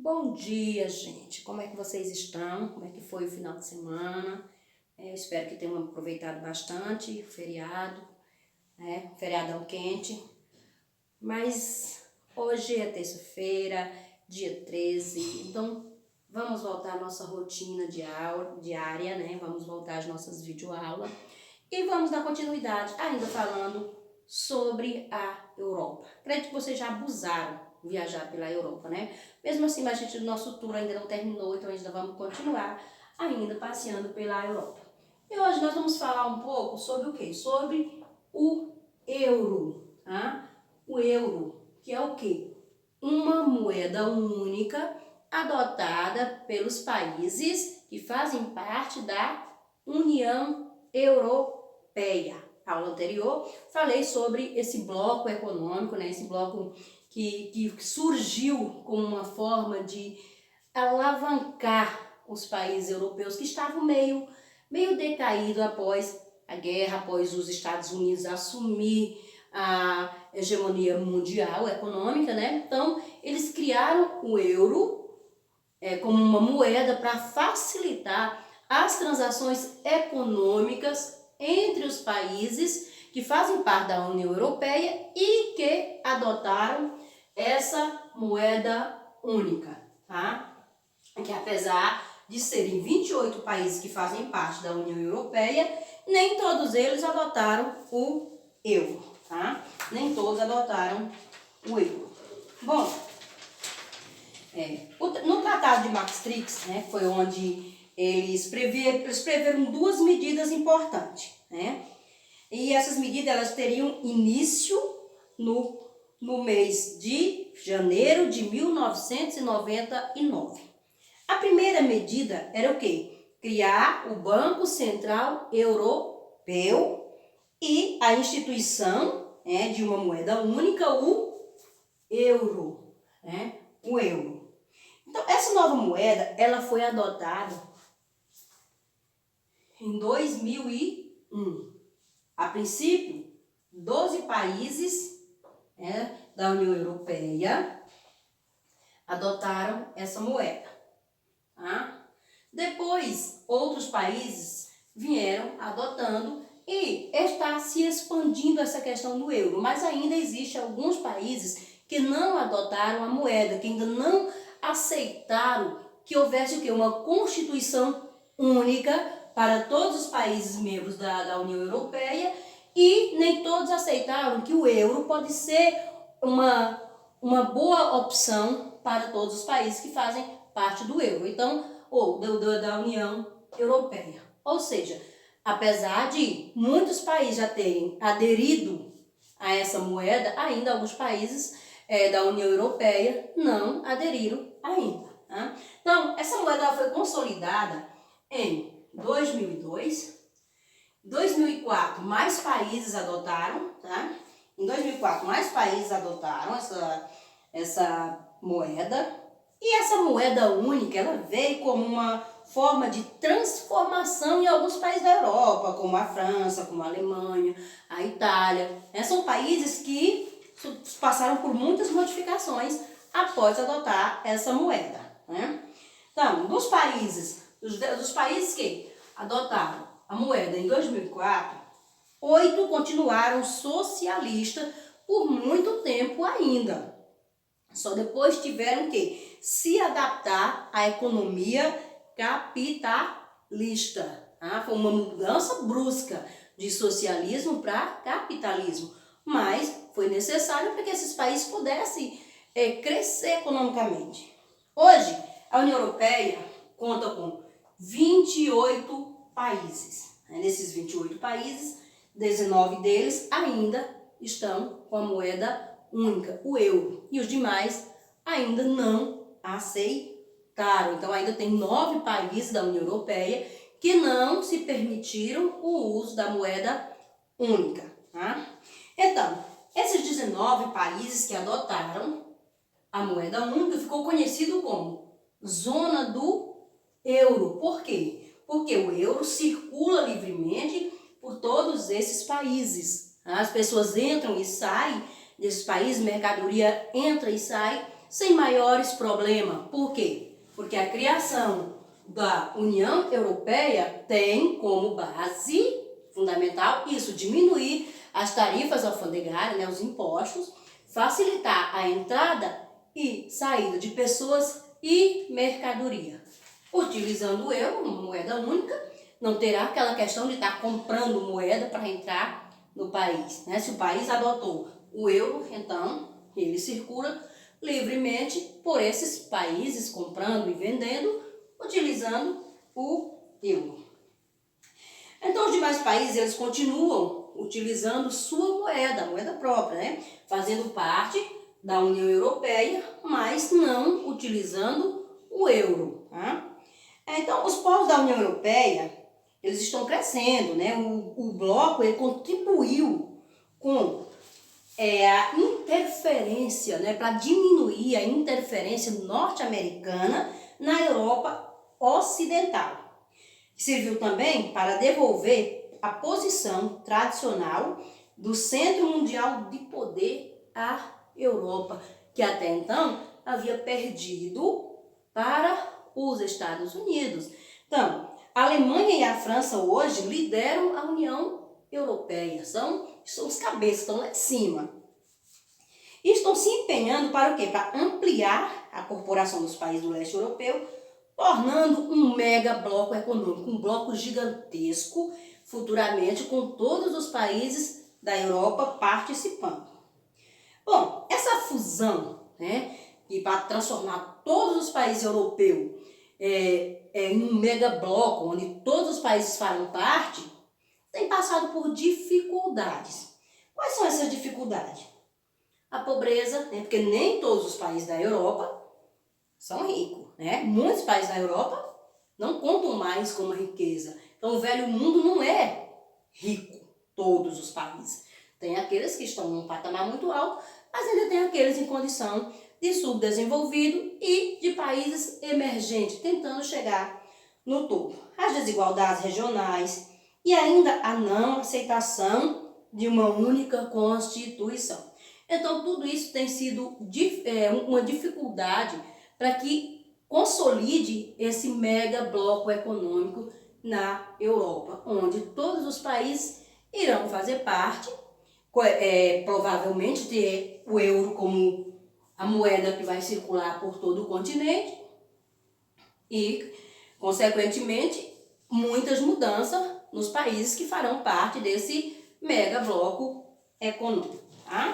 Bom dia, gente. Como é que vocês estão? Como é que foi o final de semana? Espero que tenham aproveitado bastante o feriado, feriadão quente. Mas hoje é terça-feira, dia 13, então vamos voltar à nossa rotina de aula, diária, né? Vamos voltar às nossas videoaulas e vamos dar continuidade ainda falando sobre a Europa. Acredito que vocês já abusaram viajar pela Europa, né? Mesmo assim, a gente, nosso tour ainda não terminou, então ainda vamos continuar ainda passeando pela Europa. E hoje nós vamos falar um pouco sobre o quê? Sobre o euro, tá? O euro, que é o quê? Uma moeda única adotada pelos países que fazem parte da União Europeia. Na aula anterior, falei sobre esse bloco econômico, né? Esse bloco que surgiu como uma forma de alavancar os países europeus que estavam meio decaídos após a guerra, após os Estados Unidos assumir a hegemonia mundial econômica, né? Então, eles criaram o euro como uma moeda para facilitar as transações econômicas entre os países que fazem parte da União Europeia e que adotaram essa moeda única, tá? Que apesar de serem 28 países que fazem parte da União Europeia, nem todos eles adotaram o euro, tá? Nem todos adotaram o euro. Bom, no Tratado de Maastricht, né, foi onde eles preveram duas medidas importantes, né? E essas medidas elas teriam início no mês de janeiro de 1999. A primeira medida era o quê? Criar o Banco Central Europeu e a instituição de uma moeda única, o euro, né? O euro. Então, essa nova moeda, ela foi adotada em 2001. A princípio, 12 países da União Europeia adotaram essa moeda. Tá? Depois, outros países vieram adotando e está se expandindo essa questão do euro. Mas ainda existe alguns países que não adotaram a moeda, que ainda não aceitaram que houvesse o quê? Uma constituição única para todos os países membros da União Europeia e nem todos aceitaram que o euro pode ser uma boa opção para todos os países que fazem parte do euro, então, ou da União Europeia. Ou seja, apesar de muitos países já terem aderido a essa moeda, ainda alguns países da União Europeia não aderiram ainda. Tá? Então, essa moeda foi consolidada em 2002. Em 2004, mais países adotaram, tá? Em 2004, mais países adotaram essa moeda. E essa moeda única, ela veio como uma forma de transformação em alguns países da Europa, como a França, como a Alemanha, a Itália. São países que passaram por muitas modificações após adotar essa moeda. Né? Então, dos países que adotaram a moeda em 2004, 8 continuaram socialistas por muito tempo ainda. Só depois tiveram que se adaptar à economia capitalista. Foi uma mudança brusca de socialismo para capitalismo, mas foi necessário para que esses países pudessem crescer economicamente. Hoje, a União Europeia conta com 28 países. Nesses 28 países, 19 deles ainda estão com a moeda única, o euro, e os demais ainda não aceitaram. Então, ainda tem 9 países da União Europeia que não se permitiram o uso da moeda única. Tá? Então, esses 19 países que adotaram a moeda única ficou conhecido como Zona do Euro. Por quê? Porque o euro circula livremente por todos esses países. As pessoas entram e saem desses países, mercadoria entra e sai sem maiores problemas. Por quê? Porque a criação da União Europeia tem como base fundamental isso, diminuir as tarifas alfandegárias, né, os impostos, facilitar a entrada e saída de pessoas e mercadoria. Utilizando o euro, uma moeda única, não terá aquela questão de estar comprando moeda para entrar no país, né? Se o país adotou o euro, então ele circula livremente por esses países, comprando e vendendo, utilizando o euro. Então, os demais países, eles continuam utilizando sua moeda, a moeda própria, né? Fazendo parte da União Europeia, mas não utilizando o euro. Tá? Então, os povos da União Europeia, eles estão crescendo, né? O bloco, ele contribuiu com a interferência, né? Para diminuir a interferência norte-americana na Europa Ocidental. Serviu também para devolver a posição tradicional do centro mundial de poder à Europa, que até então havia perdido para os Estados Unidos. Então, a Alemanha e a França hoje lideram a União Europeia, são os cabeças, estão lá em cima. E estão se empenhando para o quê? Para ampliar a corporação dos países do leste europeu, tornando um mega bloco econômico, um bloco gigantesco, futuramente com todos os países da Europa participando. Bom, essa fusão, né, e para transformar todos os países europeus em um mega bloco, onde todos os países farão parte, tem passado por dificuldades. Quais são essas dificuldades? A pobreza, né, porque nem todos os países da Europa são ricos, né? Muitos países da Europa não contam mais com uma riqueza. Então, o velho mundo não é rico, todos os países. Tem aqueles que estão num patamar muito alto, mas ainda tem aqueles em condição de subdesenvolvido e de países emergentes, tentando chegar no topo. As desigualdades regionais e ainda a não aceitação de uma única Constituição. Então, tudo isso tem sido uma dificuldade para que consolide esse mega bloco econômico na Europa, onde todos os países irão fazer parte, provavelmente ter o euro como a moeda que vai circular por todo o continente e, consequentemente, muitas mudanças nos países que farão parte desse mega bloco econômico. Tá?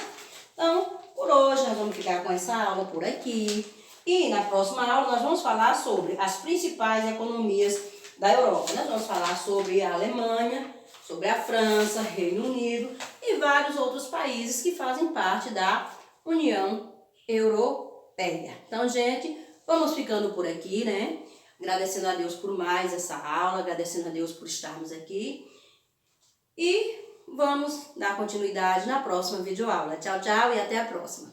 Então, por hoje nós vamos ficar com essa aula por aqui. E na próxima aula nós vamos falar sobre as principais economias da Europa. Nós vamos falar sobre a Alemanha, sobre a França, Reino Unido e vários outros países que fazem parte da União Europeia. Então, gente, vamos ficando por aqui, né? Agradecendo a Deus por mais essa aula, agradecendo a Deus por estarmos aqui. E vamos dar continuidade na próxima videoaula. Tchau, tchau e até a próxima.